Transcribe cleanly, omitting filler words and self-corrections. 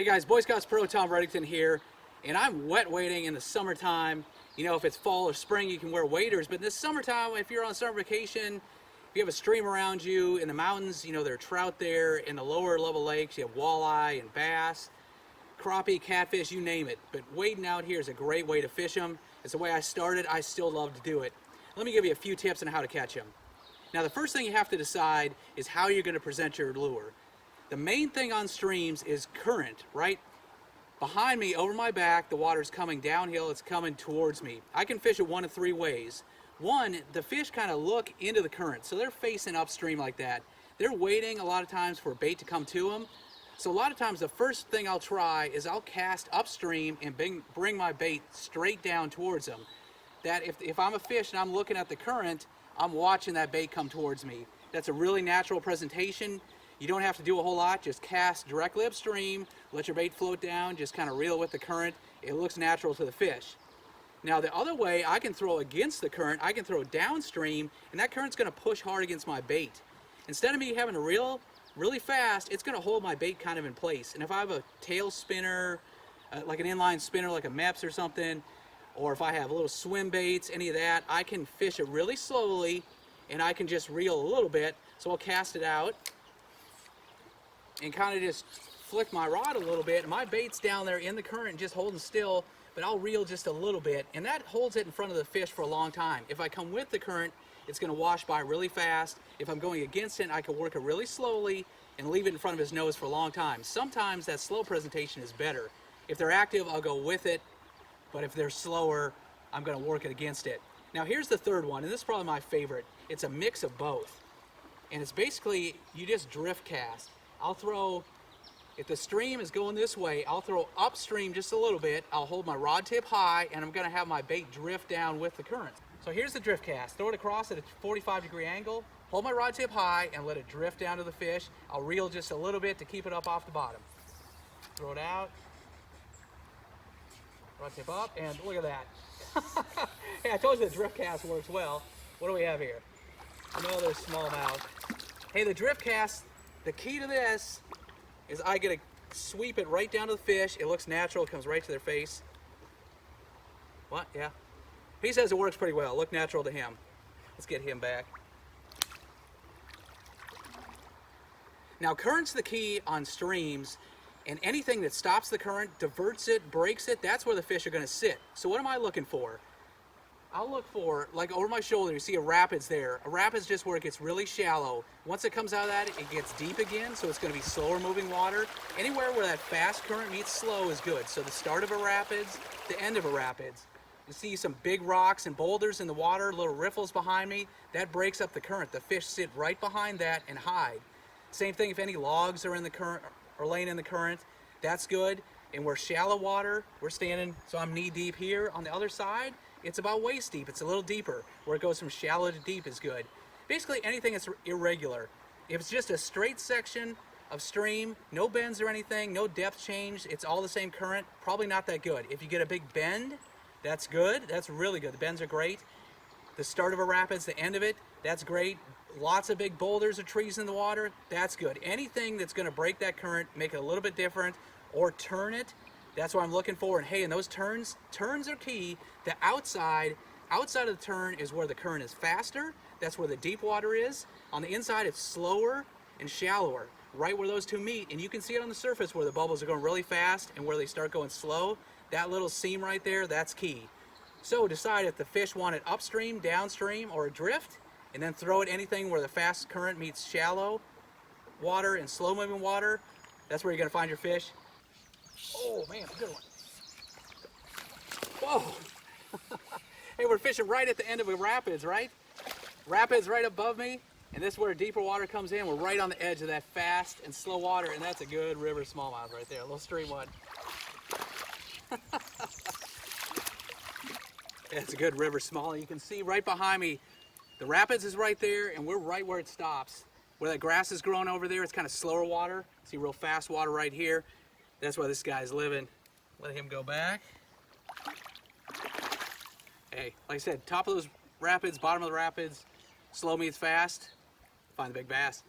Hey guys, Boy Scouts Pro Tom Reddington here, and I'm wet wading in the summertime. You know, if it's fall or spring, you can wear waders, but in the summertime, if you're on summer vacation, if you have a stream around you in the mountains, you know, there are trout there. In the lower level lakes, you have walleye and bass, crappie, catfish, you name it. But wading out here is a great way to fish them. It's the way I started. I still love to do it. Let me give you a few tips on how to catch them. Now, the first thing you have to decide is how you're going to present your lure. The main thing on streams is current, right? Behind me, over my back, the water's coming downhill, it's coming towards me. I can fish it one of three ways. One, the fish kind of look into the current, so they're facing upstream like that. They're waiting a lot of times for bait to come to them. So a lot of times the first thing I'll try is I'll cast upstream and bring my bait straight down towards them. That if I'm a fish and I'm looking at the current, I'm watching that bait come towards me. That's a really natural presentation. You don't have to do a whole lot, just cast directly upstream, let your bait float down, just kind of reel with the current. It looks natural to the fish. Now the other way, I can throw against the current, I can throw downstream, and that current's gonna push hard against my bait. Instead of me having to reel really fast, it's gonna hold my bait kind of in place. And if I have a tail spinner, like an inline spinner like a Mepps or something, or if I have little swim baits, any of that, I can fish it really slowly, and I can just reel a little bit. So I'll cast it out, and kind of just flick my rod a little bit. My bait's down there in the current just holding still, but I'll reel just a little bit, and that holds it in front of the fish for a long time. If I come with the current, it's going to wash by really fast. If I'm going against it, I can work it really slowly and leave it in front of his nose for a long time. Sometimes that slow presentation is better. If they're active, I'll go with it, but if they're slower, I'm going to work it against it. Now here's the third one, and this is probably my favorite. It's a mix of both, and it's basically you just drift cast. I'll throw, if the stream is going this way, I'll throw upstream just a little bit. I'll hold my rod tip high, and I'm going to have my bait drift down with the current. So here's the drift cast. Throw it across at a 45-degree angle, hold my rod tip high, and let it drift down to the fish. I'll reel just a little bit to keep it up off the bottom. Throw it out, rod tip up, and look at that. Hey, I told you the drift cast works well. What do we have here? Another smallmouth. Hey, the drift cast, the key to this is I get to sweep it right down to the fish. It looks natural, it comes right to their face. What? Yeah. He says it works pretty well. Look natural to him. Let's get him back. Now, current's the key on streams, and anything that stops the current, diverts it, breaks it, that's where the fish are going to sit. So what am I looking for? I'll look for, like over my shoulder, you see a rapids there. A rapids just where it gets really shallow. Once it comes out of that, it gets deep again, so it's going to be slower moving water. Anywhere where that fast current meets slow is good. So the start of a rapids, the end of a rapids. You see some big rocks and boulders in the water, little riffles behind me. That breaks up the current. The fish sit right behind that and hide. Same thing if any logs are in the current or laying in the current, that's good. And we're shallow water, we're standing, so I'm knee deep here. On the other side, it's about waist deep. It's a little deeper. Where it goes from shallow to deep is good. Basically anything that's irregular. If it's just a straight section of stream, no bends or anything, no depth change, it's all the same current, probably not that good. If you get a big bend, that's good. That's really good. The bends are great. The start of a rapids, the end of it, that's great. Lots of big boulders or trees in the water, that's good. Anything that's going to break that current, make it a little bit different, or turn it, that's what I'm looking for. And hey, in those turns are key. The outside of the turn is where the current is faster. That's where the deep water is. On the inside, it's slower and shallower, right where those two meet. And you can see it on the surface where the bubbles are going really fast and where they start going slow. That little seam right there, that's key. So decide if the fish want it upstream, downstream, or adrift, and then throw it anything where the fast current meets shallow water and slow moving water. That's where you're going to find your fish. Oh man, good one. Whoa. Hey, we're fishing right at the end of a rapids, right? Rapids right above me, and this is where deeper water comes in. We're right on the edge of that fast and slow water, and that's a good river smallmouth right there, a little stream one. It's a good river smallmouth. You can see right behind me, the rapids is right there, and we're right where it stops. Where that grass is growing over there, it's kind of slower water. See real fast water right here. That's where this guy's living. Let him go back. Hey, like I said, top of those rapids, bottom of the rapids, slow meets fast, find the big bass.